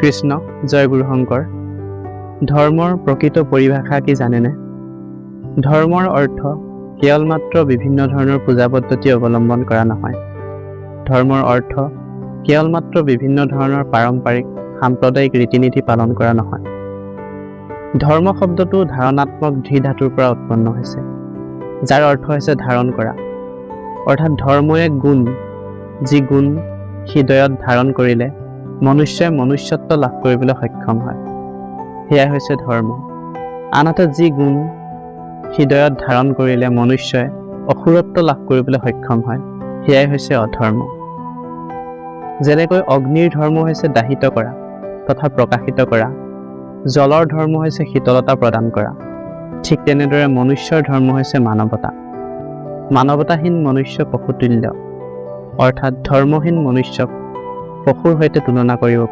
কৃষ্ণ জয় গুৰু শংকৰ। ধৰ্মৰ প্ৰকৃত পৰিভাষা কি জানেনে? ধৰ্মৰ অৰ্থ কেৱল মাত্ৰ বিভিন্ন ধৰণৰ পূজা পদ্ধতি অৱলম্বন কৰা নহয়। ধৰ্মৰ অৰ্থ কেৱল মাত্ৰ বিভিন্ন ধৰণৰ পাৰম্পৰিক সাম্প্ৰদায়িক ৰীতি নীতি পালন কৰা নহয়। ধৰ্ম শব্দটো ধাৰণাত্মক ধৃ ধাতুৰ পৰা উৎপন্ন হৈছে, যাৰ অৰ্থ হৈছে ধাৰণ কৰা। অৰ্থাৎ ধৰ্ম এক গুণ, যি গুণ হৃদয়ত ধাৰণ কৰিলে মনুষ্যই মনুষ্যত্ব লাভ কৰিবলৈ সক্ষম হয়, সেয়াই হৈছে ধৰ্ম। আনহাতে যি গুণ হৃদয়ত ধাৰণ কৰিলে মনুষ্যই অসুৰত্ব লাভ কৰিবলৈ সক্ষম হয়, সেয়াই হৈছে অধৰ্ম। যেনেকৈ অগ্নিৰ ধৰ্ম হৈছে দাহিত কৰা তথা প্ৰকাশিত কৰা, জলৰ ধৰ্ম হৈছে শীতলতা প্ৰদান কৰা, ঠিক তেনেদৰে মনুষ্যৰ ধৰ্ম হৈছে মানৱতা। মানৱতাহীন মনুষ্য পশুতুল্য, অৰ্থাৎ ধৰ্মহীন মনুষ্যক পশুৰ সৈতে তুলনা কৰিব